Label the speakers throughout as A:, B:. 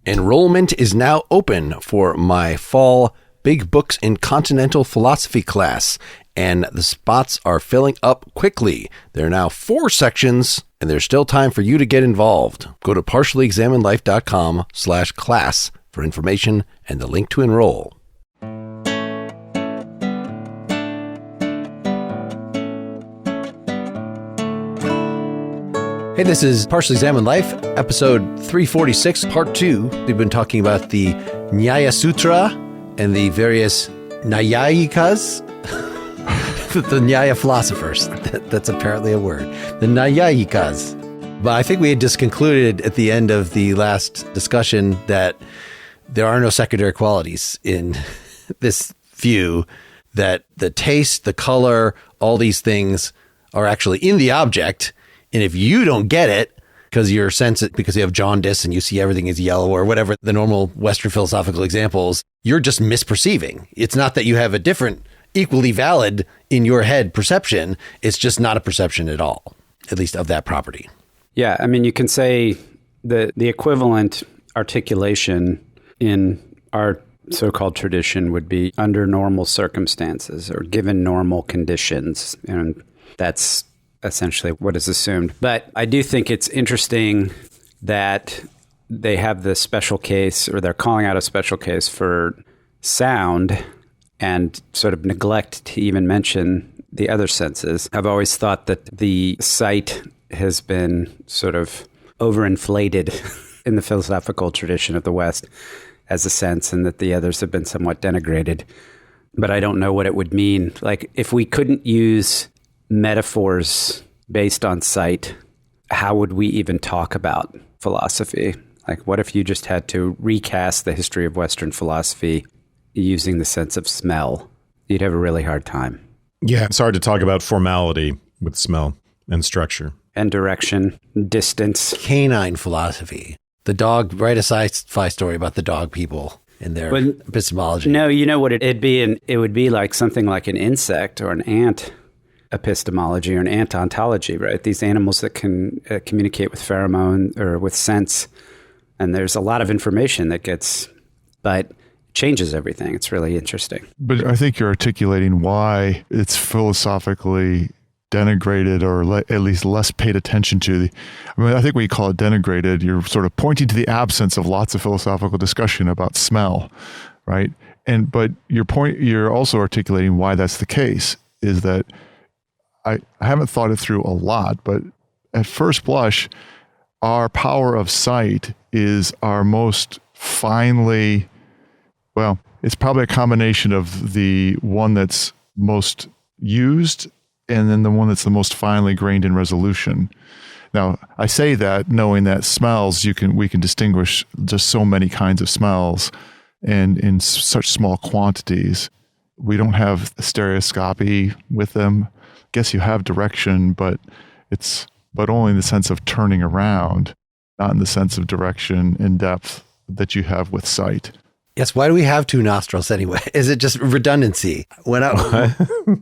A: Enrollment is now open for my fall Big Books in Continental Philosophy class, and the spots are filling up quickly. There are now 4 sections, and there's still time for you to get involved. Go to partiallyexaminedlife.com/class for information and the link to enroll. Hey, this is Partially Examined Life, episode 346, part 2. We've been talking about the Nyaya Sutra and the various Nyayikas, the Nyaya philosophers. That's apparently a word. The Nyayikas. But I think we had just concluded at the end of the last discussion that there are no secondary qualities in this view, that the taste, the color, all these things are actually in the object. And if you don't get it because you're sensitive, because you have jaundice and you see everything as yellow or whatever the normal Western philosophical examples, you're just misperceiving. It's not that you have a different, equally valid in your head perception. It's just not a perception at all, at least of that property.
B: Yeah, I mean, you can say the equivalent articulation in our so-called tradition would be under normal circumstances or given normal conditions. And that's essentially what is assumed. But I do think it's interesting that they have this special case, or they're calling out a special case for sound and sort of neglect to even mention the other senses. I've always thought that the sight has been sort of overinflated in the philosophical tradition of the West as a sense, and that the others have been somewhat denigrated. But I don't know what it would mean. Like, if we couldn't use metaphors based on sight, how would we even talk about philosophy? Like, what if you just had to recast the history of Western philosophy using the sense of smell? You'd have a really hard time.
C: Yeah, it's hard to talk about formality with smell and structure.
B: And direction, distance.
A: Canine philosophy. The dog, write a sci-fi story about the dog people and their epistemology.
B: No, you know what it'd be? It would be like something like an insect or an ant epistemology or an ant ontology, right? These animals that can communicate with pheromone or with sense. And there's a lot of information that but changes everything. It's really interesting.
D: But I think you're articulating why it's philosophically denigrated, or at least less paid attention to. I think when you call it denigrated, you're sort of pointing to the absence of lots of philosophical discussion about smell, right? But you're also articulating why that's the case, is that I haven't thought it through a lot, but at first blush, our power of sight is our most finely, well, it's probably a combination of the one that's most used and then the one that's the most finely grained in resolution. Now, I say that knowing that smells, we can distinguish just so many kinds of smells, and in such small quantities. We don't have stereoscopy with them. Guess you have direction, but only in the sense of turning around, not in the sense of direction and depth that you have with sight.
A: Yes, why do we have 2 nostrils anyway? Is it just redundancy? When my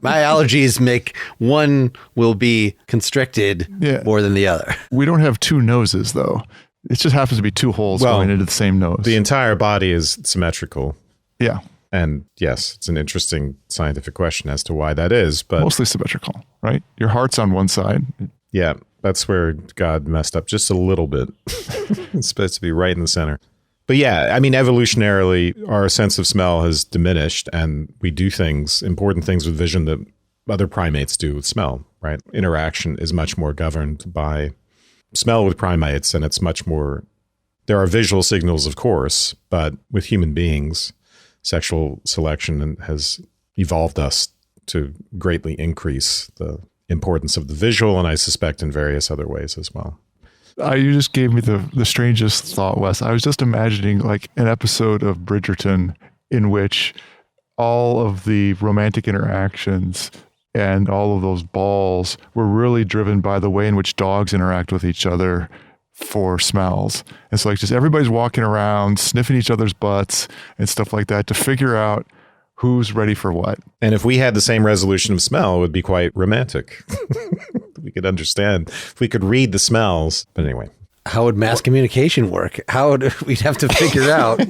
A: allergies make one will be constricted more than the other.
D: We don't have 2 noses, though. It just happens to be 2 holes going into the same nose.
C: The entire body is symmetrical.
D: Yeah.
C: And yes, it's an interesting scientific question as to why that is, but
D: mostly symmetrical, right? Your heart's on one side.
C: Yeah, that's where God messed up just a little bit. It's supposed to be right in the center. But yeah, I mean, evolutionarily, our sense of smell has diminished, and we do important things with vision that other primates do with smell, right? Interaction is much more governed by smell with primates, and it's much more, there are visual signals, of course, but with human beings, sexual selection has evolved us to greatly increase the importance of the visual, and I suspect in various other ways as well.
D: You just gave me the strangest thought, Wes. I was just imagining like an episode of Bridgerton in which all of the romantic interactions and all of those balls were really driven by the way in which dogs interact with each other for smells. And so like just everybody's walking around, sniffing each other's butts and stuff like that to figure out who's ready for what.
C: And if we had the same resolution of smell, it would be quite romantic. We could understand if we could read the smells. But anyway.
A: How would mass communication work? We'd have to figure out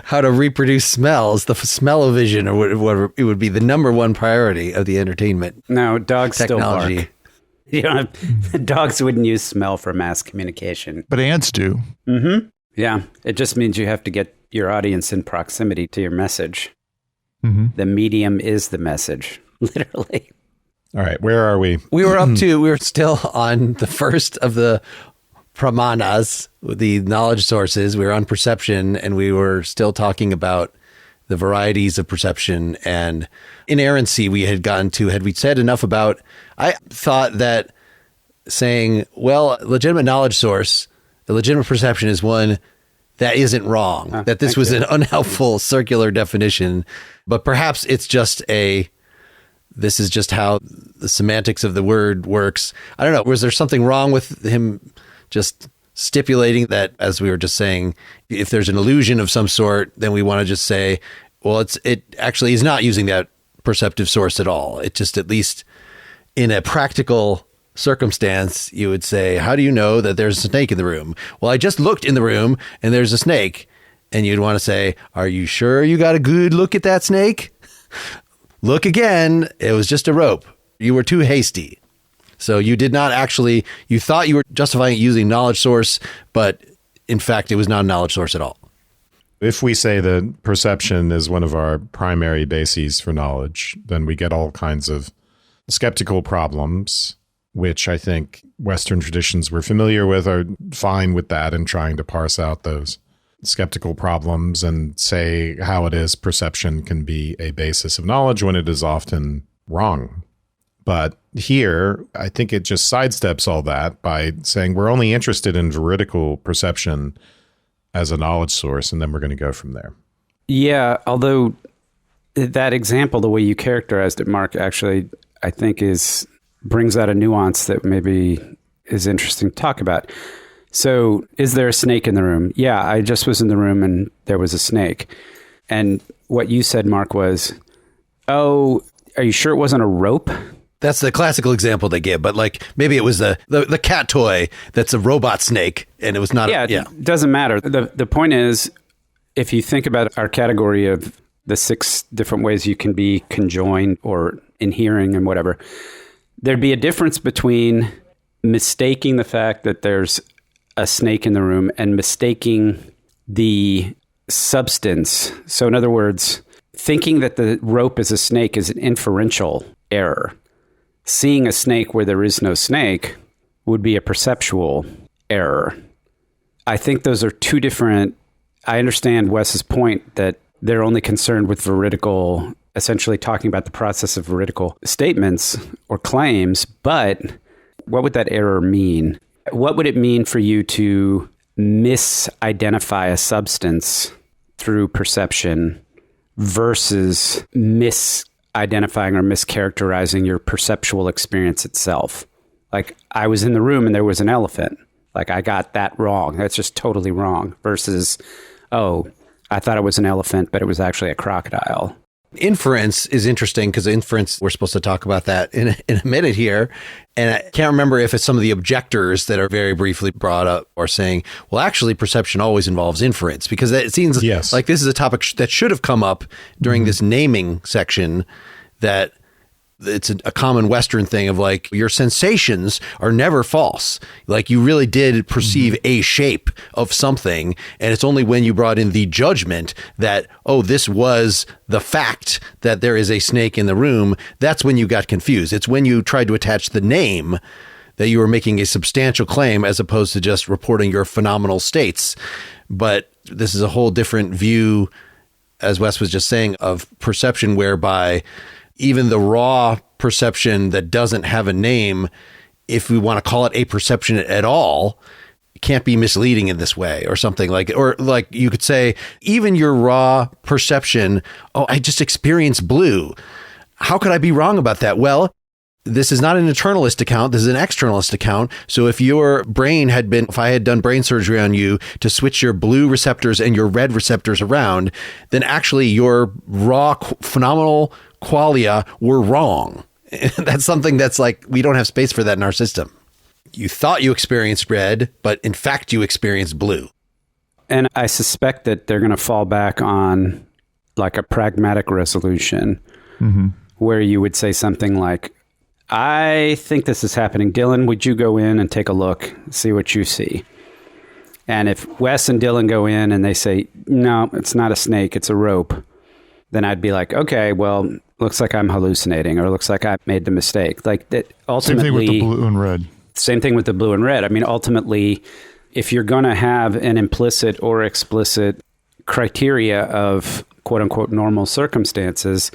A: how to reproduce smells, the smell-o-vision, or whatever. It would be the number one priority of the entertainment.
B: No, dogs
A: technology.
B: still bark. You don't have, dogs wouldn't use smell for mass communication.
D: But ants do.
B: Mm-hmm. Yeah, it just means you have to get your audience in proximity to your message.
D: Mm-hmm.
B: The medium is the message, literally.
C: All right, where are we?
A: We were still on the first of the pramanas, the knowledge sources. We were on perception, and we were still talking about the varieties of perception and inerrancy we had gotten to. Had we said enough about, I thought that saying, well, legitimate knowledge source, the legitimate perception is one that isn't wrong, that this was an unhelpful circular definition, but perhaps it's just this is just how the semantics of the word works. I don't know. Was there something wrong with him just stipulating that, as we were just saying, if there's an illusion of some sort, then we want to just say, well, it actually is not using that perceptive source at all. It just, at least in a practical circumstance, you would say, how do you know that there's a snake in the room? Well, I just looked in the room and there's a snake. And you'd want to say, are you sure you got a good look at that snake? Look again. It was just a rope. You were too hasty. So you did not actually, you thought you were justifying it using knowledge source, but in fact, it was not a knowledge source at all.
C: If we say that perception is one of our primary bases for knowledge, then we get all kinds of skeptical problems, which I think Western traditions we're familiar with are fine with that and trying to parse out those skeptical problems and say how it is perception can be a basis of knowledge when it is often wrong. But here, I think it just sidesteps all that by saying we're only interested in veridical perception as a knowledge source, and then we're going to go from there.
B: Yeah, although that example, the way you characterized it, Mark, actually, I think brings out a nuance that maybe is interesting to talk about. So, is there a snake in the room? Yeah, I just was in the room and there was a snake. And what you said, Mark, was, oh, are you sure it wasn't a rope?
A: That's the classical example they give, but like maybe it was the cat toy that's a robot snake, and it was not.
B: It doesn't matter. The point is, if you think about our category of the 6 different ways you can be conjoined or inhering and whatever, there'd be a difference between mistaking the fact that there's a snake in the room and mistaking the substance. So in other words, thinking that the rope is a snake is an inferential error. Seeing a snake where there is no snake would be a perceptual error. I think those are 2 different. I understand Wes's point that they're only concerned with veridical, essentially talking about the process of veridical statements or claims, but what would that error mean? What would it mean for you to misidentify a substance through perception versus misidentifying or mischaracterizing your perceptual experience itself? Like, I was in the room and there was an elephant. Like, I got that wrong. That's just totally wrong. Versus, oh, I thought it was an elephant, but it was actually a crocodile.
A: Inference is interesting because inference, we're supposed to talk about that in a minute here. And I can't remember if it's some of the objectors that are very briefly brought up or saying, well, actually, perception always involves inference, because it seems like this is a topic that should have come up during this naming section, that it's a common Western thing of like, your sensations are never false. Like, you really did perceive a shape of something. And it's only when you brought in the judgment that, oh, this was the fact that there is a snake in the room. That's when you got confused. It's when you tried to attach the name that you were making a substantial claim as opposed to just reporting your phenomenal states. But this is a whole different view, as Wes was just saying, of perception, whereby even the raw perception that doesn't have a name, if we want to call it a perception at all, can't be misleading in this way or something like it. Or like you could say, even your raw perception, oh, I just experienced blue. How could I be wrong about that? Well, this is not an internalist account. This is an externalist account. So if your brain if I had done brain surgery on you to switch your blue receptors and your red receptors around, then actually your raw phenomenal qualia were wrong. That's something that's like, we don't have space for that in our system. you thought you experienced red, but in fact you experienced blue.
B: And I suspect that they're going to fall back on like a pragmatic resolution where you would say something like, I think this is happening. Dylan, would you go in and take a look, see what you see? And if Wes and Dylan go in and they say, no, it's not a snake, it's a rope, then I'd be like, okay, well, looks like I'm hallucinating, or looks like I made the mistake. Like that. Ultimately,
D: same thing with the blue and red.
B: Same thing with the blue and red. I mean, ultimately, if you're going to have an implicit or explicit criteria of quote unquote normal circumstances,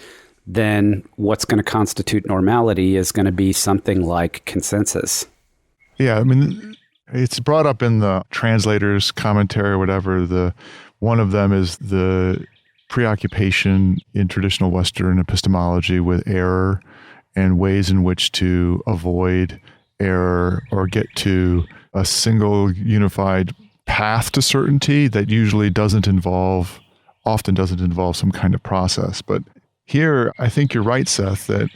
B: then what's going to constitute normality is going to be something like consensus.
D: Yeah, I mean, it's brought up in the translator's commentary or whatever. One of them is the preoccupation in traditional Western epistemology with error and ways in which to avoid error or get to a single unified path to certainty that usually often doesn't involve some kind of process. But here, I think you're right, Seth, that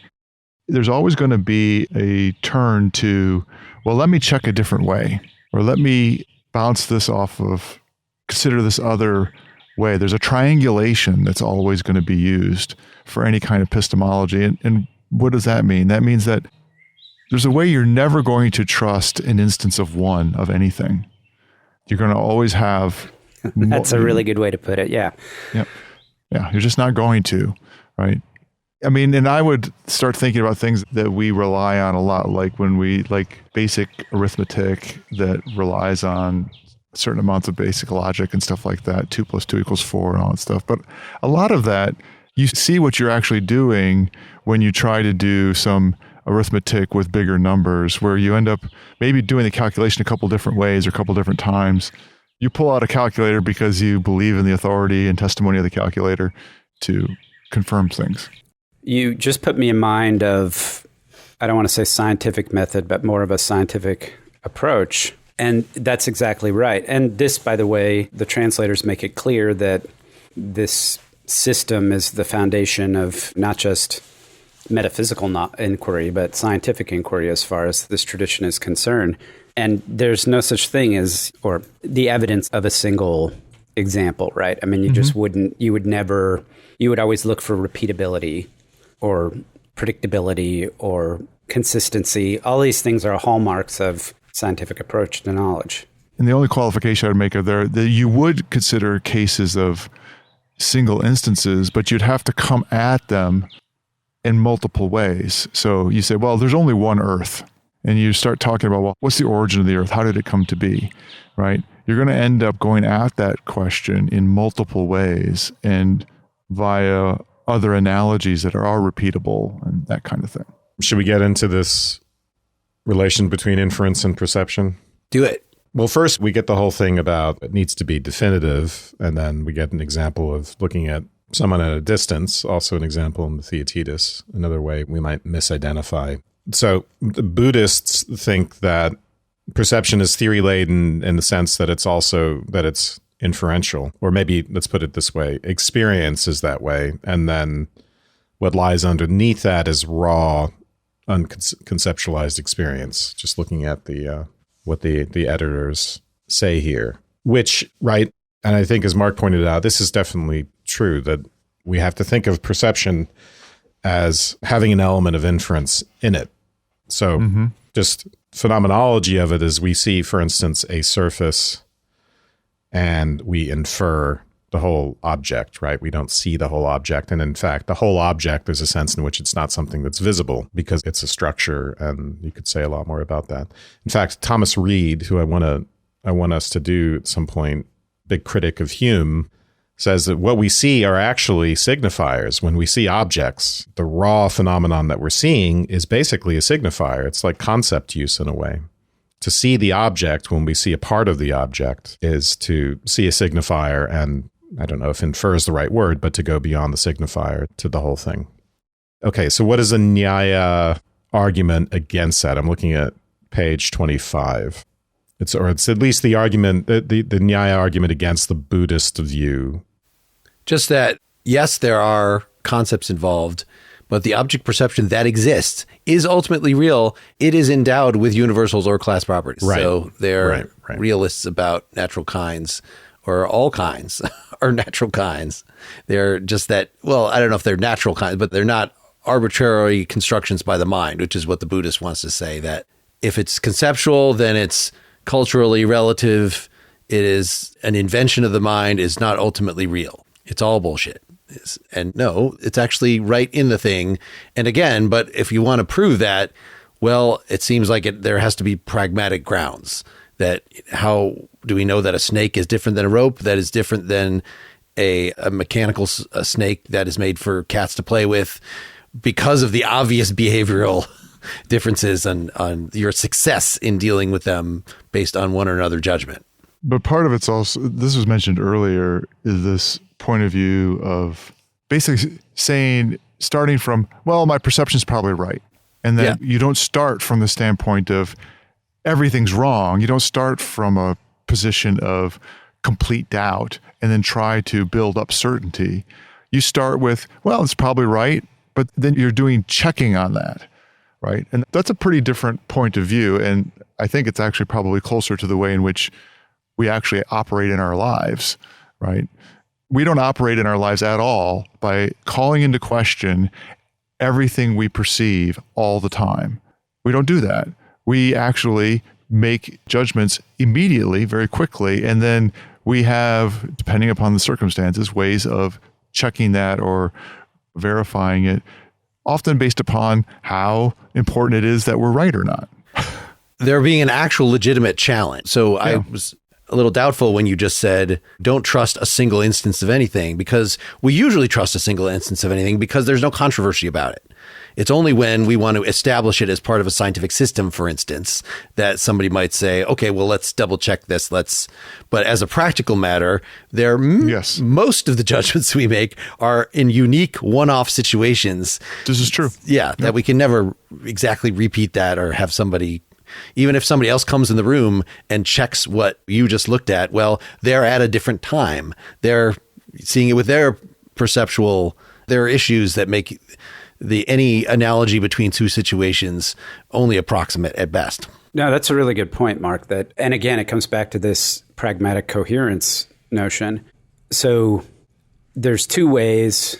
D: there's always going to be a turn to, well, let me check a different way, or let me bounce this off of, consider this other way. There's a triangulation that's always going to be used for any kind of epistemology. And what does that mean? That means that there's a way you're never going to trust an instance of one of anything. You're going to always have...
B: That's a really good way to put it, yeah.
D: Yeah, you're just not going to, right? I mean, and I would start thinking about things that we rely on a lot, like basic arithmetic that relies on certain amounts of basic logic and stuff like that, 2 + 2 = 4 and all that stuff. But a lot of that, you see what you're actually doing when you try to do some arithmetic with bigger numbers, where you end up maybe doing the calculation a couple different ways or a couple different times. You pull out a calculator because you believe in the authority and testimony of the calculator to confirm things.
B: You just put me in mind of, I don't want to say scientific method, but more of a scientific approach. And that's exactly right. And this, by the way, the translators make it clear that this system is the foundation of not just metaphysical inquiry, but scientific inquiry as far as this tradition is concerned. And there's no such thing as, or the evidence of a single example, right? I mean, you just you would always look for repeatability or predictability or consistency. All these things are hallmarks of scientific approach to knowledge.
D: And the only qualification I would make of there, that you would consider cases of single instances, but you'd have to come at them in multiple ways. So you say, well, there's only one Earth. And you start talking about, well, what's the origin of the Earth? How did it come to be, right? You're going to end up going at that question in multiple ways and via other analogies that are repeatable and that kind of thing.
C: Should we get into this relation between inference and perception?
A: Do it.
C: Well, first, we get the whole thing about it needs to be definitive, and then we get an example of looking at someone at a distance, also an example in the Theaetetus, another way we might misidentify. So the Buddhists think that perception is theory-laden in the sense that it's inferential, or maybe let's put it this way, experience is that way, and then what lies underneath that is raw, unconceptualized experience, just looking at what the editors say here, which, right, and I think as Mark pointed out, this is definitely true, that we have to think of perception as having an element of inference in it. So just phenomenology of it is we see, for instance, a surface and we infer the whole object, right? We don't see the whole object. And in fact, the whole object, there's a sense in which it's not something that's visible because it's a structure. And you could say a lot more about that. In fact, Thomas Reid, who I want us to do at some point, big critic of Hume, says that what we see are actually signifiers. When we see objects, the raw phenomenon that we're seeing is basically a signifier. It's like concept use in a way. To see the object when we see a part of the object is to see a signifier, and I don't know if infer is the right word, but to go beyond the signifier to the whole thing. Okay, so what is a Nyaya argument against that? I'm looking at page 25. It's at least the argument, the Nyaya argument against the Buddhist view.
A: Just that, yes, there are concepts involved, But the object perception that exists is ultimately real. It is endowed with universals or class properties.
C: Right.
A: So they're
C: Right.
A: realists about natural kinds, or all kinds are natural kinds. They're just that, well, I don't know if they're natural kinds, but they're not arbitrary constructions by the mind, which is what the Buddhist wants to say, that if it's conceptual, then it's culturally relative. It is an invention of the mind, is not ultimately real. It's all bullshit. And no, it's actually right in the thing. And again, but if you want to prove that, well, it seems like there has to be pragmatic grounds. That how do we know that a snake is different than a rope? That is different than a mechanical snake that is made for cats to play with, because of the obvious behavioral differences on your success in dealing with them based on one or another judgment.
D: But part of it's also, this was mentioned earlier, is this point of view of basically saying, starting from, well, my perception is probably right. And then you don't start from the standpoint of everything's wrong. You don't start from a position of complete doubt and then try to build up certainty. You start with, well, it's probably right, but then you're doing checking on that, right? And that's a pretty different point of view. And I think it's actually probably closer to the way in which we actually operate in our lives, right? We don't operate in our lives at all by calling into question everything we perceive all the time. We don't do that. We actually make judgments immediately, very quickly, and then we have, depending upon the circumstances, ways of checking that or verifying it, often based upon how important it is that we're right or not.
A: There being an actual legitimate challenge. So I was a little doubtful when you just said, don't trust a single instance of anything, because we usually trust a single instance of anything because there's no controversy about it. It's only when we want to establish it as part of a scientific system, for instance, that somebody might say, okay, well, let's double check this. But as a practical matter, most of the judgments we make are in unique one-off situations.
D: This is true.
A: Yeah, that we can never exactly repeat that, or have somebody, even if somebody else comes in the room and checks what you just looked at, well, they're at a different time. They're seeing it with their perceptual, there are issues that make any analogy between two situations only approximate at best.
B: No, that's a really good point, Mark. And again, it comes back to this pragmatic coherence notion. So there's two ways.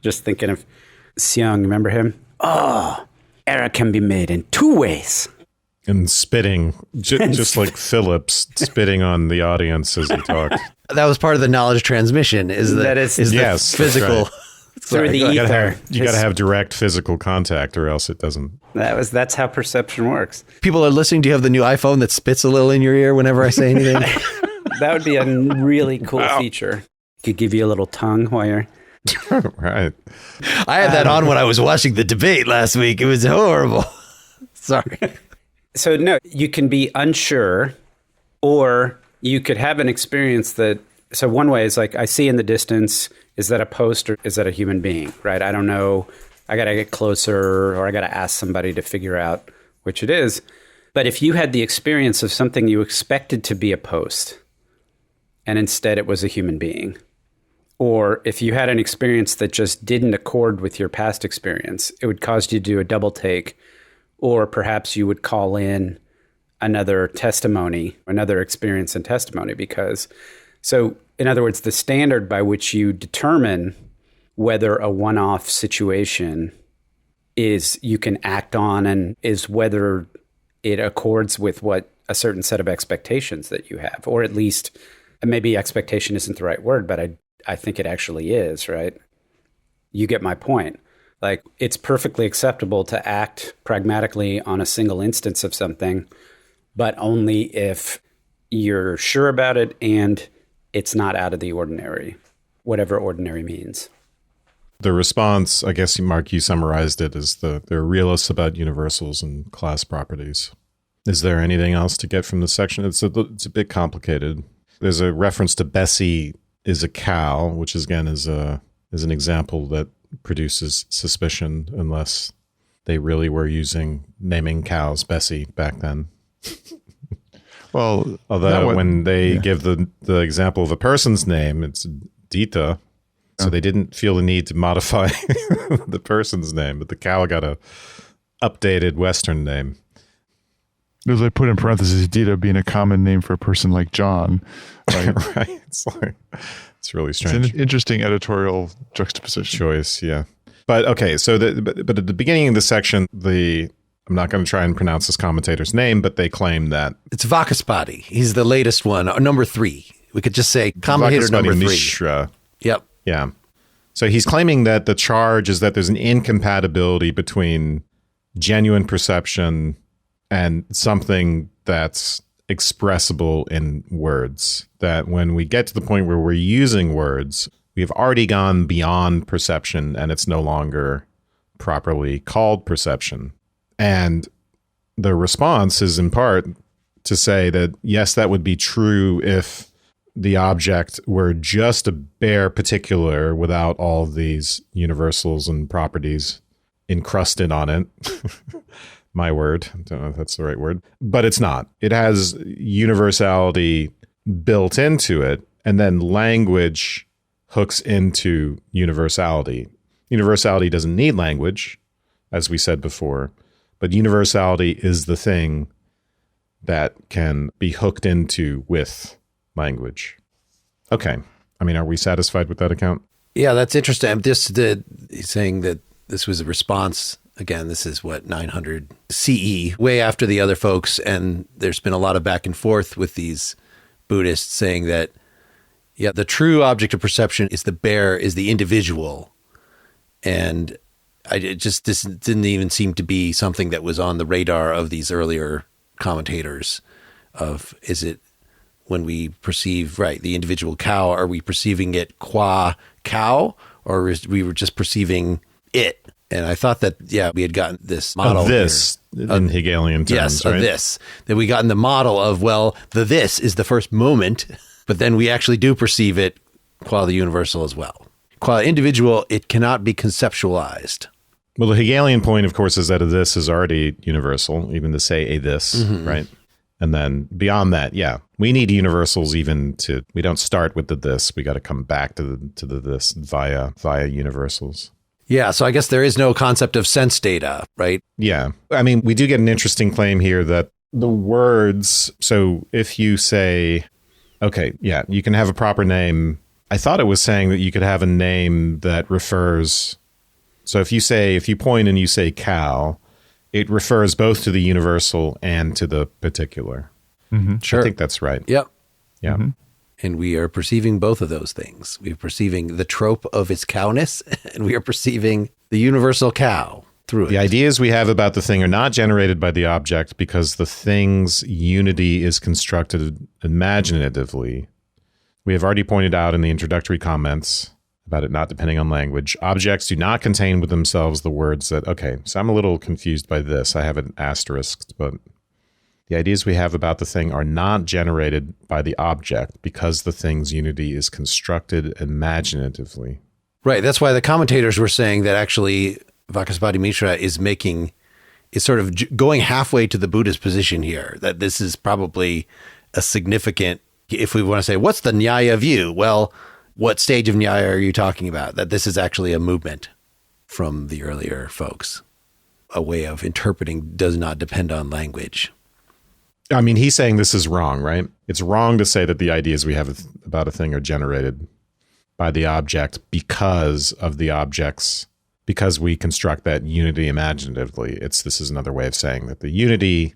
B: Just thinking of Seung, remember him? Oh, error can be made in two ways.
C: And spitting, just like Phillips spitting on the audience as he talked.
A: That was part of the knowledge transmission. Is the
C: yes,
A: physical.
C: Right.
B: Through the ether.
C: You got to have direct physical contact, or else it doesn't.
B: That's how perception works.
A: People are listening. Do you have the new iPhone that spits a little in your ear whenever I say anything?
B: That would be a really cool feature. Could give you a little tongue while you're...
C: Right.
A: I had that on when I was watching the debate last week. It was horrible. Sorry.
B: So no, you can be unsure, or you could have an experience that... So one way is like, I see in the distance, is that a post or is that a human being, right? I don't know. I got to get closer, or I got to ask somebody to figure out which it is. But if you had the experience of something you expected to be a post, and instead it was a human being, or if you had an experience that just didn't accord with your past experience, it would cause you to do a double take, or perhaps you would call in another testimony, another experience and testimony, because... So, in other words, the standard by which you determine whether a one-off situation is you can act on and is whether it accords with what a certain set of expectations that you have, or at least maybe expectation isn't the right word, but I think it actually is, right? You get my point. Like, it's perfectly acceptable to act pragmatically on a single instance of something, but only if you're sure about it and it's not out of the ordinary, whatever ordinary means.
C: The response, I guess, Mark, you summarized it as they're realists about universals and class properties. Is there anything else to get from this section? It's a bit complicated. There's a reference to Bessie is a cow, which is, again, is an example that produces suspicion, unless they really were naming cows Bessie back then.
D: Well,
C: although when they give the example of a person's name, it's Dita. So they didn't feel the need to modify the person's name, but the cow got a updated Western name.
D: As I put in parentheses, Dita being a common name for a person like John. Right.
C: Right. It's really strange.
D: It's an interesting editorial juxtaposition.
C: Choice, yeah. But okay, so but at the beginning of the section, I'm not going to try and pronounce this commentator's name, but they claim that
A: It's Vakaspati. He's the latest one, number 3. We could just say commentator
C: Vakaspati
A: number 3.
C: Mishra.
A: Yep.
C: Yeah. So he's claiming that the charge is that there's an incompatibility between genuine perception and something that's expressible in words. That when we get to the point where we're using words, we've already gone beyond perception and it's no longer properly called perception. And the response is in part to say that, yes, that would be true if the object were just a bare particular without all of these universals and properties encrusted on it. My word. I don't know if that's the right word. But it's not. It has universality built into it, and then language hooks into universality. Universality doesn't need language, as we said before, but universality is the thing that can be hooked into with language. Okay. I mean, are we satisfied with that account?
A: Yeah, that's interesting. He's saying that this was a response. Again, this is 900 CE, way after the other folks. And there's been a lot of back and forth with these Buddhists saying that, yeah, the true object of perception is the individual. And this didn't even seem to be something that was on the radar of these earlier commentators is it when we perceive, the individual cow, are we perceiving it qua cow, or we were just perceiving it? And I thought that, we had gotten this model.
C: Of this, in Hegelian terms,
A: yes,
C: right?
A: of this. That we gotten the model of, the this is the first moment, but then we actually do perceive it qua the universal as well. Qua individual, it cannot be conceptualized.
C: Well, the Hegelian point, of course, is that a this is already universal, even to say a this, right? And then beyond that, we need universals we don't start with the this. We got to come back to the this via universals.
A: Yeah, so I guess there is no concept of sense data, right?
C: Yeah. I mean, we do get an interesting claim here that the words, so if you say, okay, you can have a proper name. I thought it was saying that you could have a name that refers, so if you point and you say cow, it refers both to the universal and to the particular.
D: Mm-hmm.
A: Sure.
C: I think that's right.
A: Yep.
C: Yeah.
D: Mm-hmm.
A: And we are perceiving both of those things. We're perceiving the trope of its cowness, and we are perceiving the universal cow through it.
C: The ideas we have about the thing are not generated by the object because the thing's unity is constructed imaginatively. We have already pointed out in the introductory comments about it not depending on language. Objects do not contain with themselves the words that, okay, so I'm a little confused by this. I have an asterisk, but the ideas we have about the thing are not generated by the object because the thing's unity is constructed imaginatively.
A: Right. That's why the commentators were saying that actually Vakaspati Mishra is sort of going halfway to the Buddhist position here, that this is probably a significant, if we want to say, what's the Nyaya view? Well, what stage of Nyaya are you talking about? That this is actually a movement from the earlier folks. A way of interpreting does not depend on language.
C: I mean, he's saying this is wrong, right? It's wrong to say that the ideas we have about a thing are generated by the object because we construct that unity imaginatively. This is another way of saying that the unity,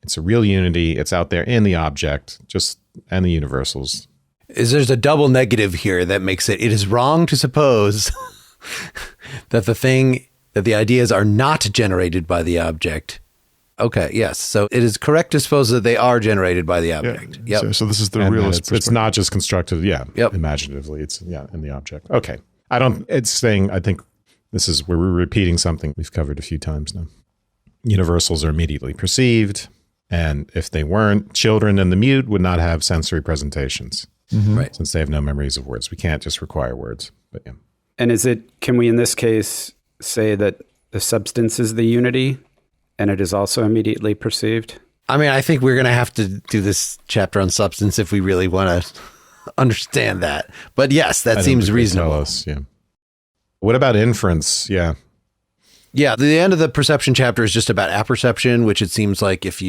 C: it's a real unity, it's out there in the object, and the universals.
A: There's a double negative here that makes it is wrong to suppose that the ideas are not generated by the object. Okay, yes. So it is correct to suppose that they are generated by the object.
D: Yeah.
A: Yep.
D: So this is the
C: And
D: realist
C: it's
D: perspective.
C: not just constructed,
A: Yep.
C: imaginatively. It's, in the object. Okay. It's saying, I think this is where we're repeating something we've covered a few times now. Universals are immediately perceived. And if they weren't, children and the mute would not have sensory presentations.
D: Mm-hmm.
A: Right.
C: Since they have no memories of words. We can't just require words. But yeah.
B: And can we in this case say that the substance is the unity and it is also immediately perceived?
A: I mean, I think we're going to have to do this chapter on substance if we really want to understand that. But yes, that
C: I don't
A: seems
C: think they
A: reasonable.
C: tell us, yeah. What about inference? Yeah.
A: Yeah, the end of the perception chapter is just about apperception, which it seems like if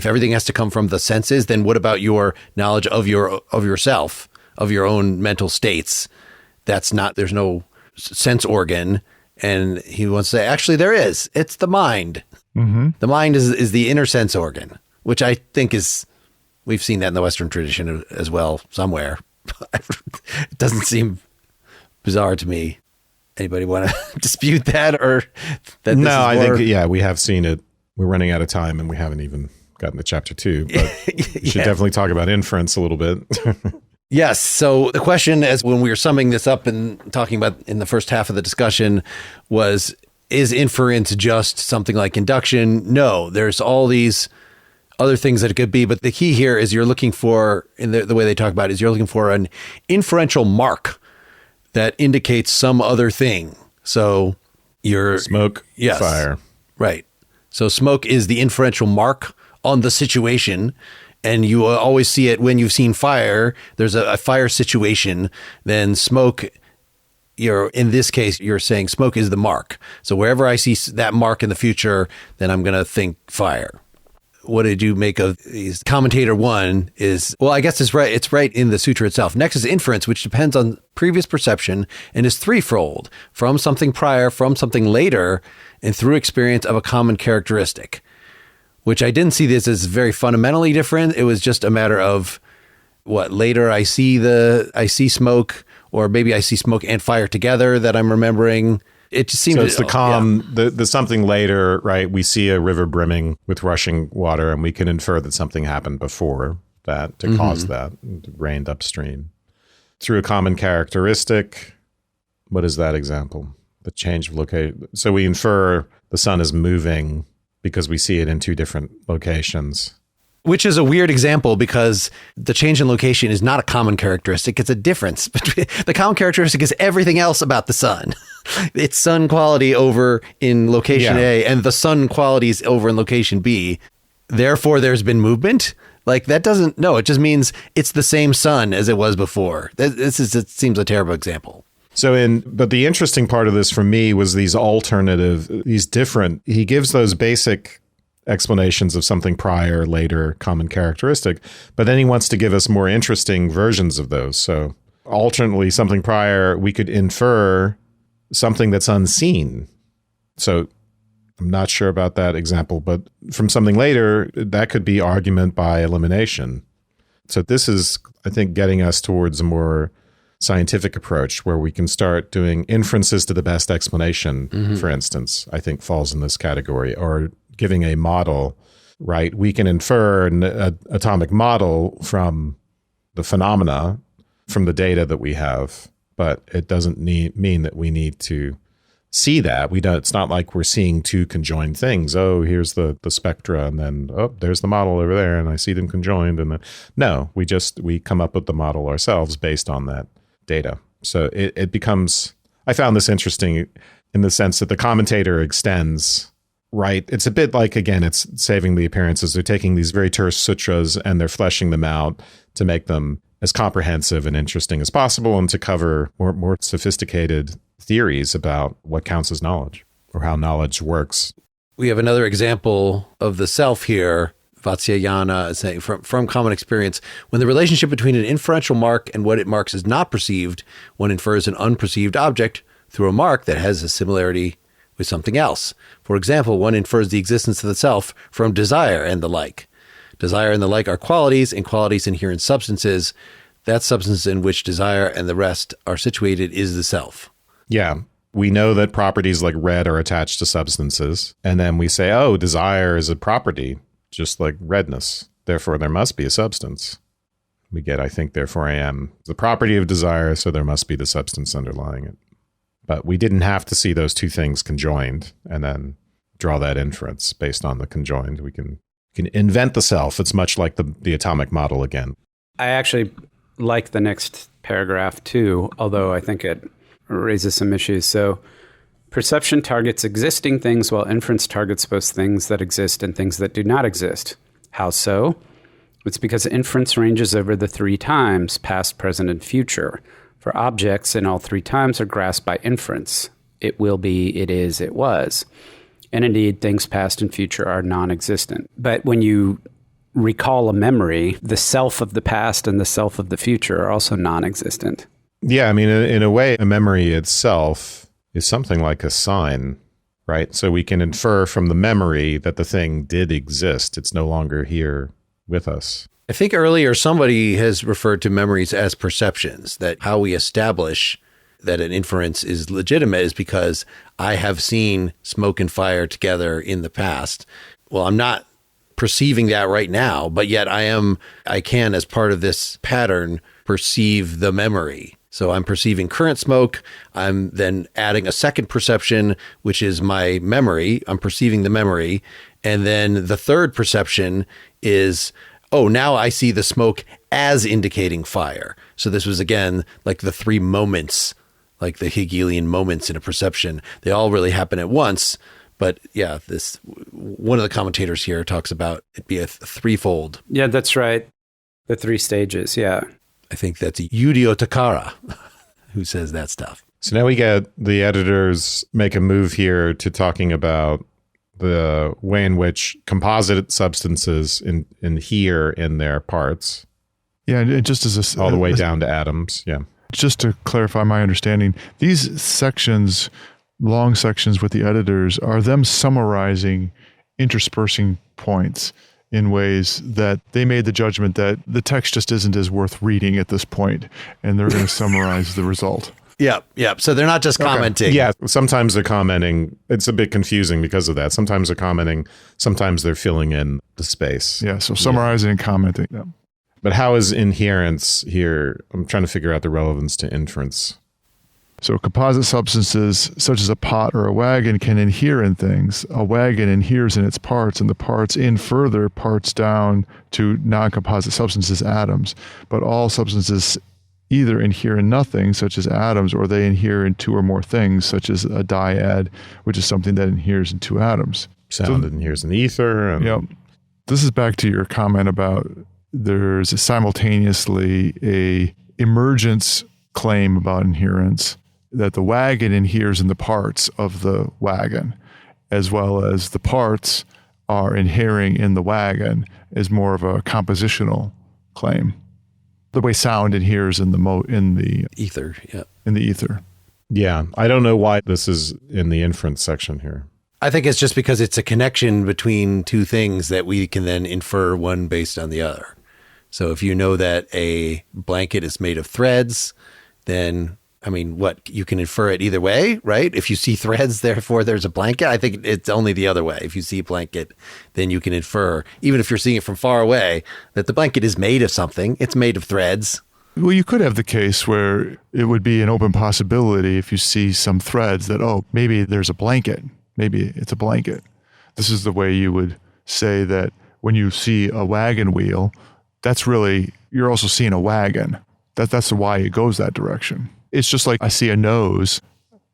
A: everything has to come from the senses, then what about your knowledge of yourself, of your own mental states? There's no sense organ. And he wants to say, actually, there is. It's the mind. Mm-hmm. The mind is the inner sense organ, which I think we've seen that in the Western tradition as well somewhere. It doesn't seem bizarre to me. Anybody want to dispute that or that?
C: No, I think, we have seen it. We're running out of time and we haven't even gotten to chapter 2, but we should definitely talk about inference a little bit.
A: Yes. So the question, as when we were summing this up and talking about in the first half of the discussion, was, is inference just something like induction? No, there's all these other things that it could be. But the key here is you're looking for, in the way they talk about it, is you're looking for an inferential mark that indicates some other thing. So your
C: smoke, fire.
A: Right. So smoke is the inferential mark on the situation. And you always see it when you've seen fire. There's a fire situation, then smoke, in this case, you're saying smoke is the mark. So wherever I see that mark in the future, then I'm going to think fire. What did you make of these? Commentator 1 is, well, I guess it's right. It's right in the sutra itself. Next is inference, which depends on previous perception and is threefold: from something prior, from something later, and through experience of a common characteristic. Which I didn't see this as very fundamentally different. It was just a matter of later I see smoke, or maybe I see smoke and fire together that I'm remembering. It just seems
C: so it's the calm, the something later, right? We see a river brimming with rushing water, and we can infer that something happened before that to cause that. It rained upstream. Through a common characteristic, what is that example? The change of location. So we infer the sun is moving because we see it in two different locations.
A: Which is a weird example because the change in location is not a common characteristic. It's a difference. The common characteristic is everything else about the sun. It's sun quality over in location A and the sun qualities over in location B. Therefore, there's been movement. Like that doesn't, no, it just means it's the same sun as it was before. It seems a terrible example.
C: But the interesting part of this for me was he gives those basic explanations of something prior, later, common characteristic, but then he wants to give us more interesting versions of those. So alternately, something prior, we could infer something that's unseen. So I'm not sure about that example, but from something later, that could be argument by elimination. So this is, I think, getting us towards a more scientific approach where we can start doing inferences to the best explanation, for instance, I think falls in this category, or giving a model, right? We can infer an atomic model from the phenomena, from the data that we have, but it doesn't mean that we need to see that. It's not like we're seeing two conjoined things. Oh, here's the spectra, and then, oh, there's the model over there, and I see them conjoined. And then, no, we come up with the model ourselves based on that data. So it becomes, I found this interesting in the sense that the commentator extends, right? It's a bit like, again, it's saving the appearances. They're taking these very terse sutras and they're fleshing them out to make them as comprehensive and interesting as possible and to cover more sophisticated theories about what counts as knowledge or how knowledge works.
A: We have another example of the self here. Vatsyayana is saying, from common experience, when the relationship between an inferential mark and what it marks is not perceived, one infers an unperceived object through a mark that has a similarity with something else. For example, one infers the existence of the self from desire and the like. Desire and the like are qualities, and qualities inhere in substances. That substance in which desire and the rest are situated is the self.
C: Yeah. We know that properties like red are attached to substances. And then we say, oh, desire is a property, just like redness. Therefore, there must be a substance. We get, I think, therefore I am the property of desire, so there must be the substance underlying it. But we didn't have to see those two things conjoined and then draw that inference based on the conjoined. We can invent the self. It's much like the atomic model again.
B: I actually like the next paragraph too, although I think it raises some issues. So perception targets existing things while inference targets both things that exist and things that do not exist. How so? It's because inference ranges over the three times, past, present, and future. For objects in all three times are grasped by inference. It will be, it is, it was. And indeed, things past and future are non-existent. But when you recall a memory, the self of the past and the self of the future are also non-existent.
C: Yeah, I mean, in a way, a memory itself is something like a sign, right? So we can infer from the memory that the thing did exist. It's no longer here with us.
A: I think earlier somebody has referred to memories as perceptions, that how we establish that an inference is legitimate is because I have seen smoke and fire together in the past. Well, I'm not perceiving that right now, but yet I can, as part of this pattern, perceive the memory. So I'm perceiving current smoke. I'm then adding a second perception, which is my memory. I'm perceiving the memory. And then the third perception is, oh, now I see the smoke as indicating fire. So this was, again, like the three moments, like the Hegelian moments in a perception. They all really happen at once. But yeah, this one of the commentators here talks about it be a threefold.
B: Yeah, that's right. The three stages, yeah.
A: I think that's Yudio Takara who says that stuff.
C: So now we get the editors make a move here to talking about the way in which composite substances inhere in their parts.
D: Yeah, and just as
C: all the way down to atoms. Yeah.
D: Just to clarify my understanding, these sections, long sections with the editors, are them summarizing interspersing points in ways that they made the judgment that the text just isn't as worth reading at this point, and they're going to summarize the result.
A: Yep. So they're not just commenting.
C: Yeah, sometimes they're commenting. It's a bit confusing because of that. Sometimes they're commenting. Sometimes they're filling in the space.
D: Yeah, so summarizing and commenting. Yeah.
C: But how is inherence here? I'm trying to figure out the relevance to inference.
D: So composite substances such as a pot or a wagon can inhere in things. A wagon inheres in its parts, and the parts in further parts down to non-composite substances, atoms. But all substances either inhere in nothing, such as atoms, or they inhere in two or more things, such as a dyad, which is something that inheres in two atoms.
C: Sound inheres in the ether. And
D: yep. This is back to your comment about there's simultaneously a emergence claim about inherence, that the wagon inheres in the parts of the wagon, as well as the parts are inhering in the wagon, is more of a compositional claim. The way sound inheres in the
A: ether, yeah.
D: In the ether.
C: Yeah, I don't know why this is in the inference section here.
A: I think it's just because it's a connection between two things that we can then infer one based on the other. So if you know that a blanket is made of threads, then I mean, you can infer it either way, right? If you see threads, therefore there's a blanket. I think it's only the other way. If you see a blanket, then you can infer, even if you're seeing it from far away, that the blanket is made of something. It's made of threads.
D: Well, you could have the case where it would be an open possibility if you see some threads that, oh, maybe there's a blanket. Maybe it's a blanket. This is the way you would say that when you see a wagon wheel, that's really, you're also seeing a wagon. That's why it goes that direction. It's just like I see a nose,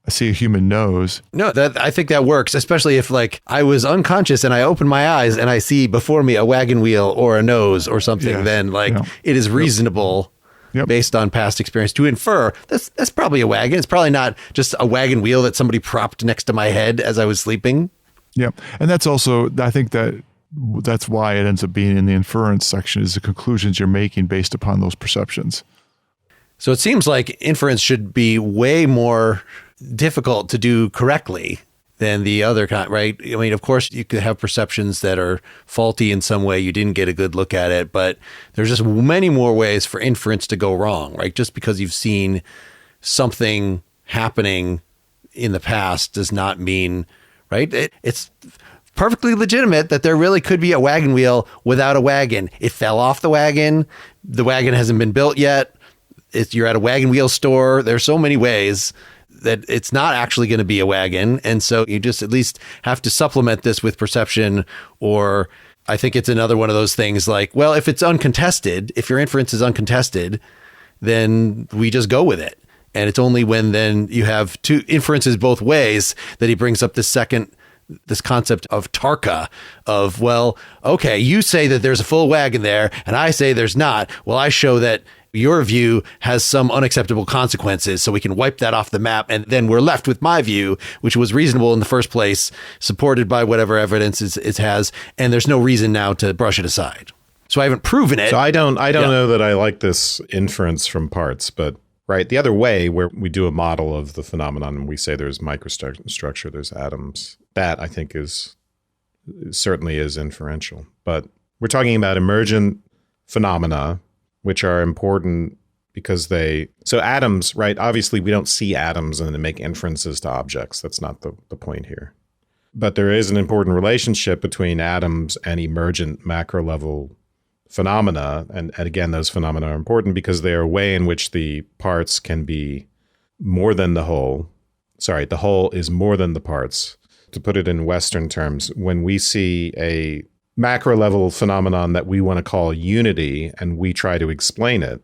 D: I see a human nose.
A: No, I think that works, especially if like I was unconscious and I open my eyes and I see before me a wagon wheel or a nose or something,
D: Yes.
A: then it is reasonable based on past experience to infer that's probably a wagon. It's probably not just a wagon wheel that somebody propped next to my head as I was sleeping.
D: Yeah. And that's also, I think that's why it ends up being in the inference section, is the conclusions you're making based upon those perceptions.
A: So it seems like inference should be way more difficult to do correctly than the other kind, right? I mean, of course, you could have perceptions that are faulty in some way. You didn't get a good look at it, but there's just many more ways for inference to go wrong, right? Just because you've seen something happening in the past does not mean, right? It's perfectly legitimate that there really could be a wagon wheel without a wagon. It fell off the wagon. The wagon hasn't been built yet. You're at a wagon wheel store. There's so many ways that it's not actually going to be a wagon. And so you just at least have to supplement this with perception, or I think it's another one of those things like, well, if it's uncontested, if your inference is uncontested, then we just go with it. And it's only when then you have two inferences both ways that he brings up the second this concept of Tarka of, well, okay, you say that there's a full wagon there and I say there's not. Well, I show that your view has some unacceptable consequences, so we can wipe that off the map. And then we're left with my view, which was reasonable in the first place, supported by whatever evidence it has. And there's no reason now to brush it aside. So I haven't proven it.
C: So I don't know that I like this inference from parts, but right. The other way, where we do a model of the phenomenon and we say there's microstructure, there's atoms, that I think certainly is inferential. But we're talking about emergent phenomena, which are important because so atoms, right? Obviously, we don't see atoms and then make inferences to objects. That's not the point here. But there is an important relationship between atoms and emergent macro level phenomena. And again, those phenomena are important because they are a way in which the parts can be more than the whole. Sorry, the whole is more than the parts. To put it in Western terms, when we see a macro level phenomenon that we want to call unity and we try to explain it,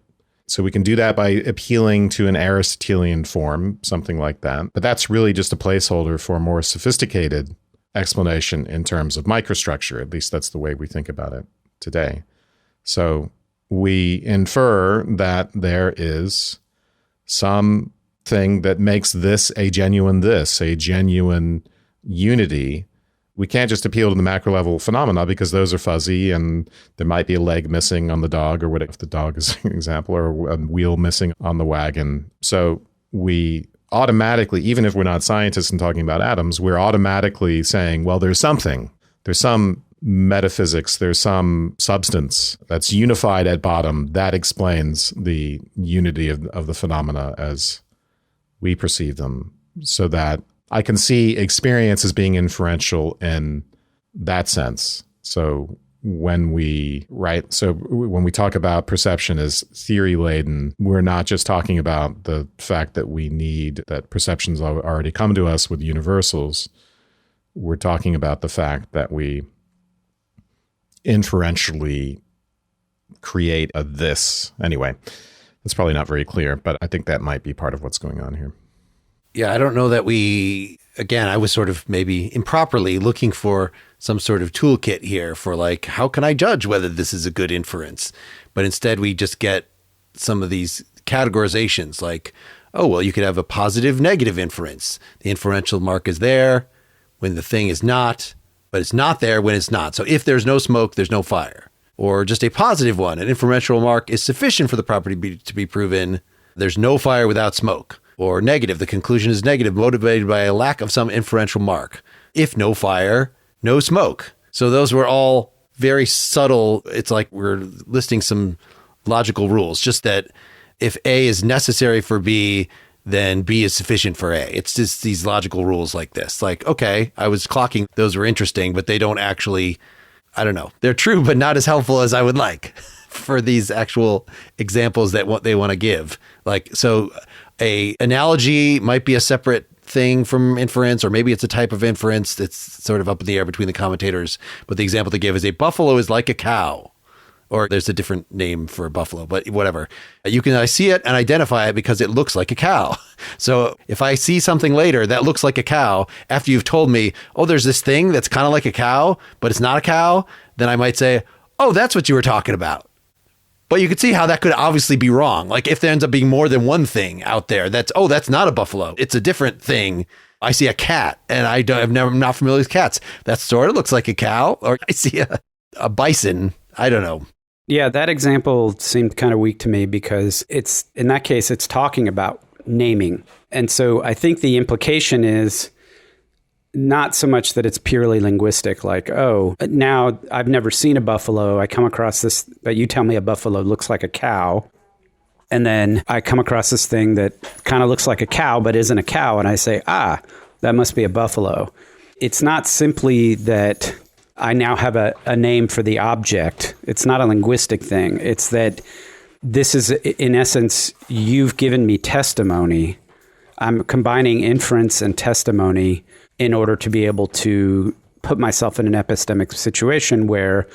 C: so we can do that by appealing to an Aristotelian form, something like that. But that's really just a placeholder for a more sophisticated explanation in terms of microstructure. At least that's the way we think about it today. So we infer that there is something that makes this a genuine unity. We can't just appeal to the macro level phenomena because those are fuzzy and there might be a leg missing on the dog, or whatever, if the dog is an example, or a wheel missing on the wagon. So we automatically, even if we're not scientists and talking about atoms, we're automatically saying, well, there's some metaphysics, there's some substance that's unified at bottom that explains the unity of the phenomena as we perceive them, so that I can see experience as being inferential in that sense. So when we talk about perception as theory laden, we're not just talking about the fact that we need that perceptions already come to us with universals. We're talking about the fact that we inferentially create a this. Anyway, that's probably not very clear, but I think that might be part of what's going on here.
A: Yeah, I don't know that I was sort of maybe improperly looking for some sort of toolkit here for like, how can I judge whether this is a good inference? But instead we just get some of these categorizations like, oh, well, you could have a positive, negative inference. The inferential mark is there when the thing is not, but it's not there when it's not. So if there's no smoke, there's no fire. Or just a positive one, an inferential mark is sufficient for the property to be proven. There's no fire without smoke. Or negative, the conclusion is negative, motivated by a lack of some inferential mark. If no fire, no smoke. So those were all very subtle. It's like we're listing some logical rules, just that if A is necessary for B, then B is sufficient for A. It's just these logical rules like this. Like, okay, I was clocking, those were interesting, but they don't actually, I don't know. They're true, but not as helpful as I would like for these actual examples that what they want to give. Like, so a analogy might be a separate thing from inference, or maybe it's a type of inference that's sort of up in the air between the commentators. But the example they give is a buffalo is like a cow, or there's a different name for a buffalo, but whatever. I see it and identify it because it looks like a cow. So if I see something later that looks like a cow, after you've told me, oh, there's this thing that's kind of like a cow, but it's not a cow, then I might say, oh, that's what you were talking about. But you could see how that could obviously be wrong. Like if there ends up being more than one thing out there, that's not a buffalo. It's a different thing. I see a cat and I'm not familiar with cats. That sort of looks like a cow. Or I see a bison. I don't know.
B: Yeah, that example seemed kind of weak to me because in that case, it's talking about naming. And so I think the implication is not so much that it's purely linguistic, like, oh, now I've never seen a buffalo. I come across this, but you tell me a buffalo looks like a cow. And then I come across this thing that kind of looks like a cow, but isn't a cow. And I say, that must be a buffalo. It's not simply that I now have a name for the object. It's not a linguistic thing. It's that this is, in essence, you've given me testimony. I'm combining inference and testimony in order to be able to put myself in an epistemic situation where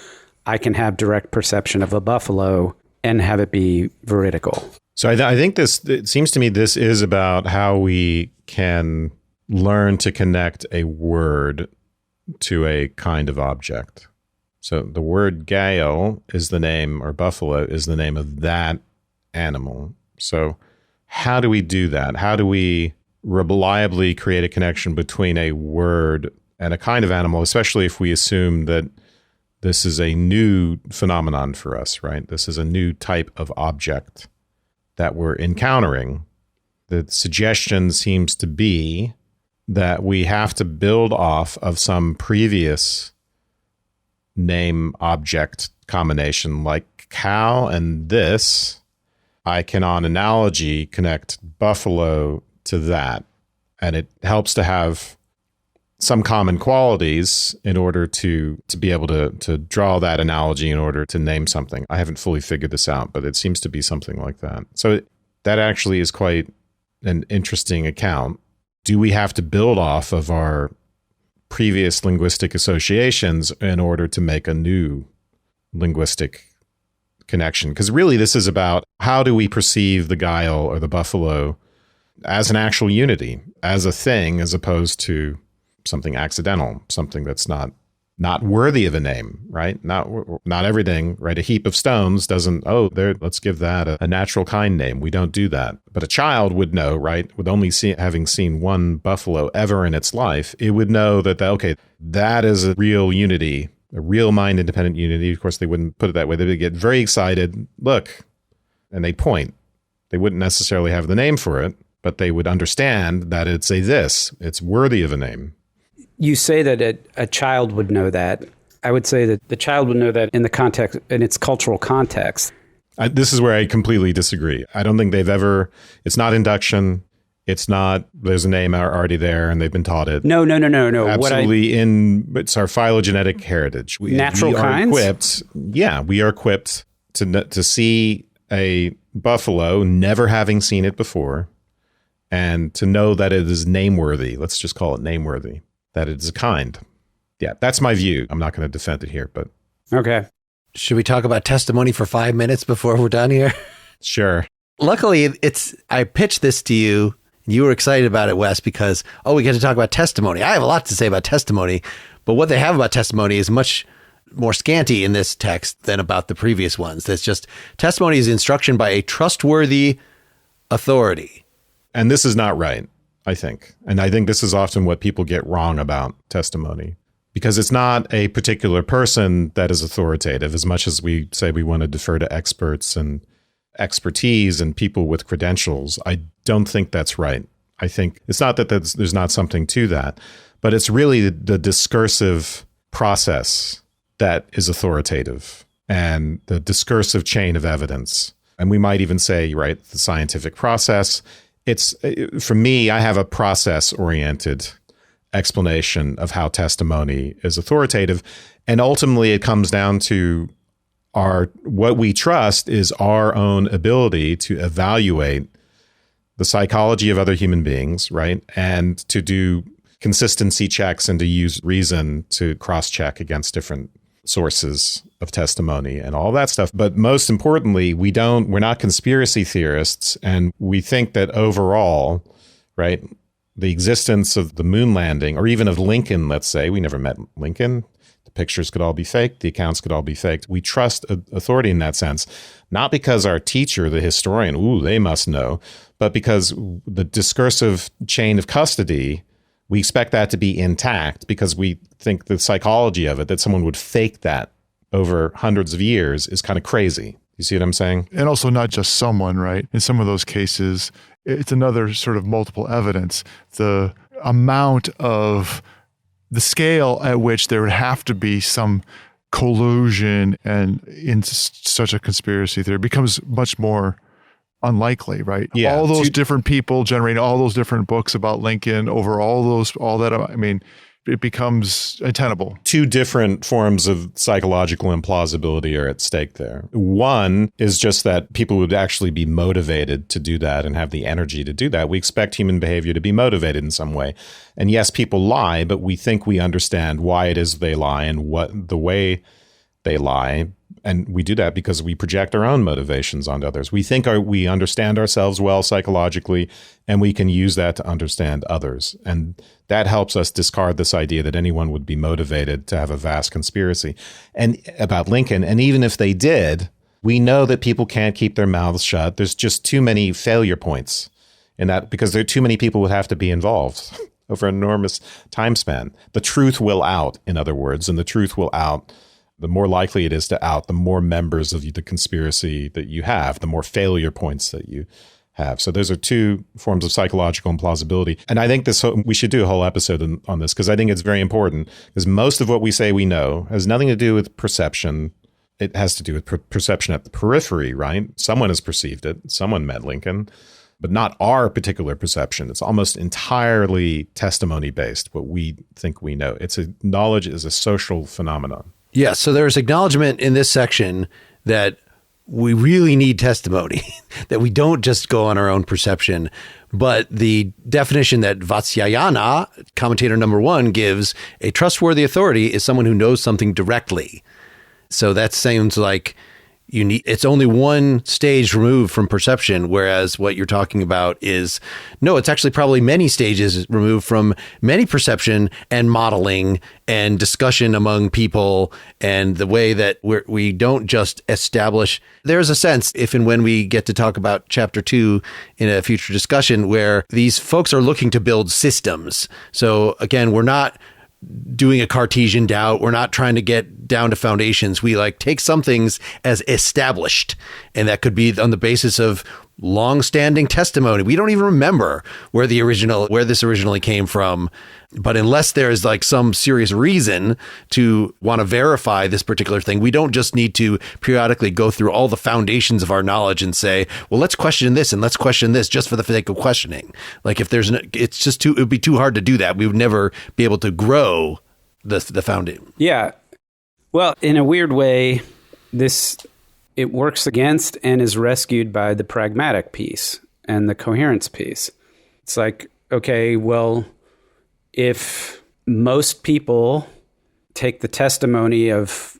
B: I can have direct perception of a buffalo and have it be veridical.
C: So I think it seems to me this is about how we can learn to connect a word to a kind of object. So the word gale is the name, or buffalo is the name of that animal. So how do we do that? How do we reliably create a connection between a word and a kind of animal, especially if we assume that this is a new phenomenon for us, right? This is a new type of object that we're encountering. The suggestion seems to be that we have to build off of some previous name-object combination, like cow and this. I can, on analogy, connect buffalo to that. And it helps to have some common qualities in order to be able to draw that analogy in order to name something. I haven't fully figured this out, but it seems to be something like that. So that actually is quite an interesting account. Do we have to build off of our previous linguistic associations in order to make a new linguistic connection? Because really this is about how do we perceive the guile or the buffalo as an actual unity, as a thing, as opposed to something accidental, something that's not worthy of a name, right? Not everything, right? A heap of stones doesn't, let's give that a natural kind name. We don't do that. But a child would know, right? With only having seen one buffalo ever in its life, it would know that that is a real unity, a real mind independent unity. Of course, they wouldn't put it that way. They would get very excited, look, and they point. They wouldn't necessarily have the name for it, but they would understand that it's worthy of a name.
B: You say that a child would know that. I would say that the child would know that in the context, in its cultural context.
C: This is where I completely disagree. I don't think it's not induction. It's not, there's a name already there and they've been taught it.
B: No.
C: Absolutely, it's our phylogenetic heritage.
B: Natural kinds?
C: We are equipped to see a buffalo, never having seen it before, and to know that it is nameworthy. Let's just call it nameworthy. That it is a kind. Yeah, that's my view. I'm not going to defend it here, but...
B: Okay.
A: Should we talk about testimony for 5 minutes before we're done here?
C: Sure.
A: Luckily, I pitched this to you. You were excited about it, Wes, because, we get to talk about testimony. I have a lot to say about testimony, but what they have about testimony is much more scanty in this text than about the previous ones. That's just, testimony is instruction by a trustworthy authority.
C: And this is not right, I think. And I think this is often what people get wrong about testimony, because it's not a particular person that is authoritative, as much as we say we want to defer to experts and expertise and people with credentials. I don't think that's right. I think it's not that there's not something to that, but it's really the discursive process that is authoritative, and the discursive chain of evidence. And we might even say, right, the scientific process. For me, I have a process-oriented explanation of how testimony is authoritative. And ultimately, it comes down to what we trust is our own ability to evaluate the psychology of other human beings, right? And to do consistency checks and to use reason to cross-check against different sources of testimony and all that stuff. But most importantly, we're not conspiracy theorists, and we think that overall, right, the existence of the moon landing, or even of Lincoln, let's say, we never met Lincoln. The pictures could all be faked. The accounts could all be faked. We trust authority in that sense, not because our teacher, the historian, they must know, but because the discursive chain of custody, we expect that to be intact, because we think the psychology of it, that someone would fake that over hundreds of years, is kind of crazy. You see what I'm saying?
D: And also not just someone, right? In some of those cases, it's another sort of multiple evidence. The amount of the scale at which there would have to be some collusion and in such a conspiracy theory becomes much more unlikely, right?
C: Yeah.
D: All those different people generating all those different books about Lincoln over all that. I mean, it becomes untenable.
C: Two different forms of psychological implausibility are at stake there. One is just that people would actually be motivated to do that and have the energy to do that. We expect human behavior to be motivated in some way. And yes, people lie, but we think we understand why it is they lie and what the way they lie. And we do that because we project our own motivations onto others. We think we understand ourselves well psychologically, and we can use that to understand others. And that helps us discard this idea that anyone would be motivated to have a vast conspiracy and about Lincoln. And even if they did, we know that people can't keep their mouths shut. There's just too many failure points in that, because there are too many people would have to be involved over an enormous time span. The truth will out, in other words, and the truth will out. The more likely it is to out, the more members of the conspiracy that you have, the more failure points that you have. So those are two forms of psychological implausibility. And I think we should do a whole episode on this, because I think it's very important, because most of what we say we know has nothing to do with perception. It has to do with perception at the periphery, right? Someone has perceived it. Someone met Lincoln, but not our particular perception. It's almost entirely testimony based, what we think we know. Knowledge is a social phenomenon.
A: Yeah, so there's acknowledgement in this section that we really need testimony, that we don't just go on our own perception. But the definition that Vatsyayana, commentator number 1, gives, a trustworthy authority is someone who knows something directly. So that sounds like it's only one stage removed from perception, whereas what you're talking about is, no, it's actually probably many stages removed from many perception and modeling and discussion among people, and the way that we don't just establish. There's a sense, if and when we get to talk about chapter 2 in a future discussion, where these folks are looking to build systems. So again, we're not doing a Cartesian doubt. We're not trying to get down to foundations. We take some things as established, and that could be on the basis of long-standing testimony. We don't even remember where this originally came from. But unless there is some serious reason to want to verify this particular thing, we don't just need to periodically go through all the foundations of our knowledge and say, well, let's question this and let's question this just for the sake of questioning. It would be too hard to do that. We would never be able to grow the foundation.
B: Yeah. Well, in a weird way, it works against and is rescued by the pragmatic piece and the coherence piece. It's okay, well, if most people take the testimony of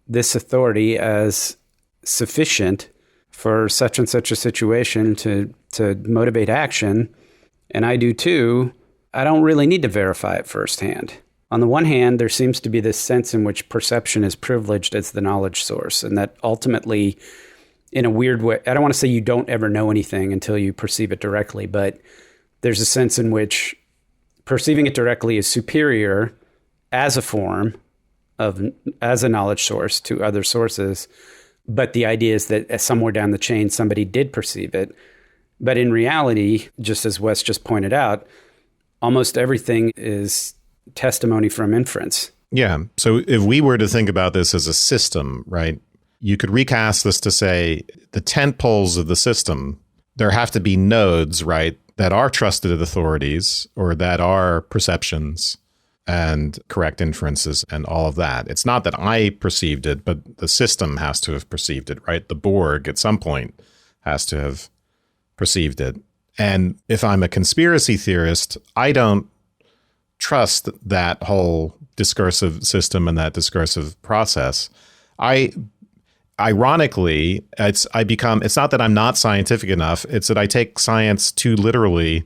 B: this authority as sufficient for such and such a situation to motivate action, and I do too, I don't really need to verify it firsthand. On the one hand, there seems to be this sense in which perception is privileged as the knowledge source, and that ultimately, in a weird way, I don't want to say you don't ever know anything until you perceive it directly, but there's a sense in which perceiving it directly is superior as a form as a knowledge source to other sources. But the idea is that somewhere down the chain, somebody did perceive it. But in reality, just as Wes just pointed out, almost everything is testimony from inference.
C: Yeah. So if we were to think about this as a system, right, you could recast this to say the tent poles of the system, there have to be nodes, right, that are trusted authorities or that are perceptions and correct inferences and all of that. It's not that I perceived it, but the system has to have perceived it, right? The Borg at some point has to have perceived it. And if I'm a conspiracy theorist, I don't trust that whole discursive system and that discursive process. Ironically, it's not that I'm not scientific enough. It's that I take science too literally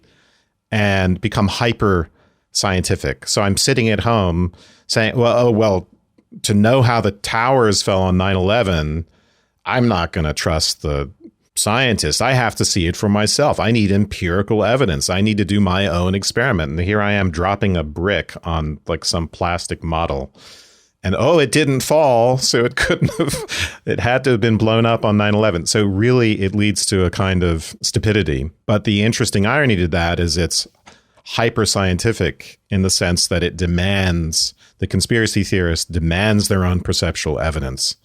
C: and become hyper scientific. So I'm sitting at home saying, to know how the towers fell on 9/11, I'm not going to trust the scientist. I have to see it for myself. I need empirical evidence. I need to do my own experiment. And here I am dropping a brick on some plastic model. And, it didn't fall, so it couldn't have, it had to have been blown up on 9/11. So really, it leads to a kind of stupidity. But the interesting irony to that is it's hyper-scientific in the sense that the conspiracy theorist demands their own perceptual evidence.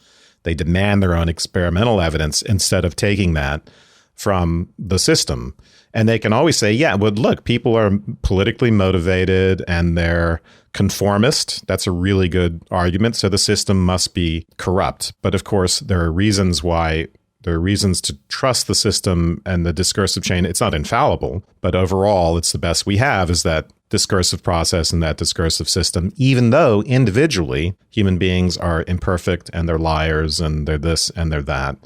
C: They demand their own experimental evidence instead of taking that from the system. And they can always say, yeah, well, look, people are politically motivated and they're conformist. That's a really good argument. So the system must be corrupt. But of course, there are reasons to trust the system and the discursive chain. It's not infallible, but overall, it's the best we have, is that discursive process and that discursive system, even though individually human beings are imperfect and they're liars and they're this and they're that,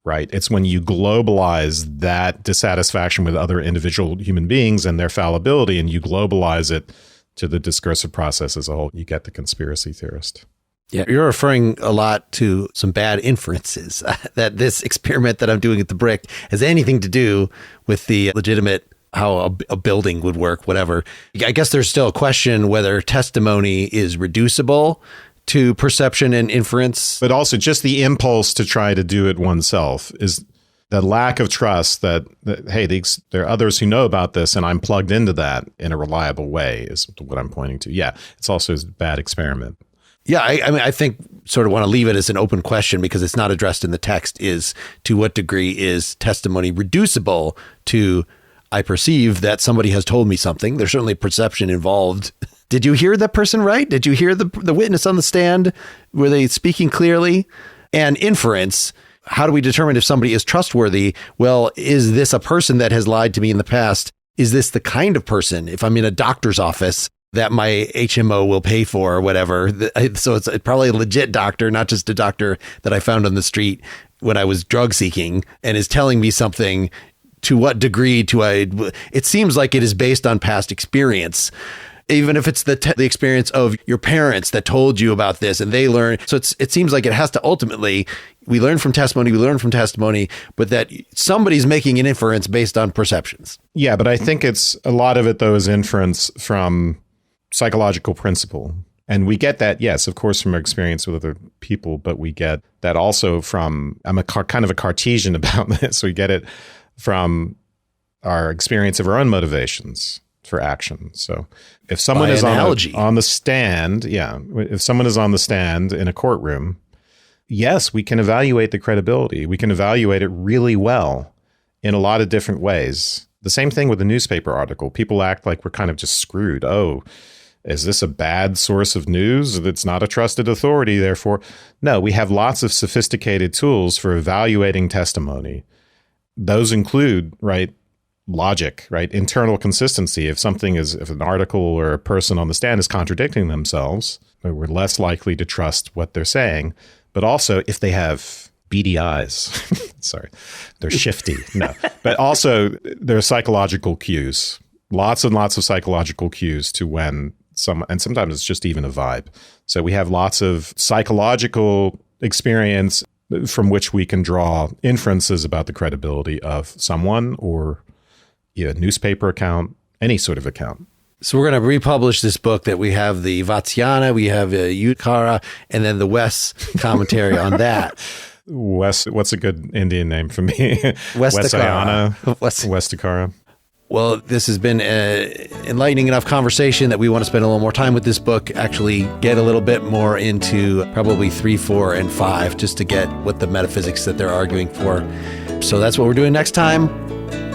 C: right? It's when you globalize that dissatisfaction with other individual human beings and their fallibility and you globalize it to the discursive process as a whole, you get the conspiracy theorist.
A: Yeah, you're referring a lot to some bad inferences that this experiment that I'm doing at the Brick has anything to do with the legitimate, how a building would work, whatever. I guess there's still a question whether testimony is reducible to perception and inference.
C: But also just the impulse to try to do it oneself is the lack of trust that hey, there are others who know about this and I'm plugged into that in a reliable way is what I'm pointing to. Yeah, it's also a bad experiment.
A: Yeah, I mean, I think sort of want to leave it as an open question because it's not addressed in the text is to what degree is testimony reducible to I perceive that somebody has told me something. There's certainly perception involved. Did you hear that person right? Did you hear the witness on the stand? Were they speaking clearly? And inference, how do we determine if somebody is trustworthy? Well, is this a person that has lied to me in the past? Is this the kind of person, if I'm in a doctor's office, that my HMO will pay for or whatever? So it's probably a legit doctor, not just a doctor that I found on the street when I was drug seeking and is telling me something. To what degree it seems like it is based on past experience, even if it's the experience of your parents that told you about this and they learn. So it seems like it has to ultimately, we learn from testimony, but that somebody's making an inference based on perceptions.
C: Yeah, but I think it's a lot of it, though, is inference from psychological principle. And we get that, yes, of course, from our experience with other people, but we get that also from, I'm kind of a Cartesian about this. We get it from our experience of our own motivations for action. So if someone is on the stand, if someone is on the stand in a courtroom, yes, we can evaluate the credibility. We can evaluate it really well in a lot of different ways. The same thing with a newspaper article. People act like we're kind of just screwed. Oh, is this a bad source of news? It's not a trusted authority, therefore. No, we have lots of sophisticated tools for evaluating testimony. Those include, right, logic, right, internal consistency. If an article or a person on the stand is contradicting themselves, we're less likely to trust what they're saying. But also if they have beady eyes, sorry, they're shifty. No, but also there are psychological cues, lots and lots of psychological cues to when and sometimes it's just even a vibe. So we have lots of psychological experience from which we can draw inferences about the credibility of someone or a newspaper account, any sort of account.
A: So we're going to republish this book that we have the Vatsyana, we have Yutkara, and then the Wes commentary on that.
C: West, what's a good Indian name for me?
A: Westakara.
C: Westakara.
A: Well, this has been an enlightening enough conversation that we want to spend a little more time with this book, actually get a little bit more into probably 3, 4, and 5, just to get what the metaphysics that they're arguing for. So that's what we're doing next time.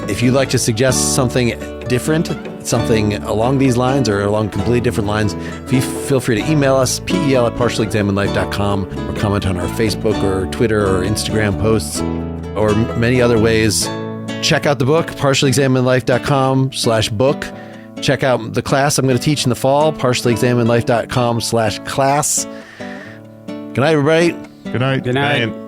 A: If you'd like to suggest something different, something along these lines or along completely different lines, feel free to email us, pel@partiallyexaminedlife.com, or comment on our Facebook or Twitter or Instagram posts, or many other ways. Check out the book, partiallyexaminedlife.com/book. Check out the class I'm going to teach in the fall, partiallyexaminedlife.com/class. Good night, everybody.
D: Good night.
B: Good night.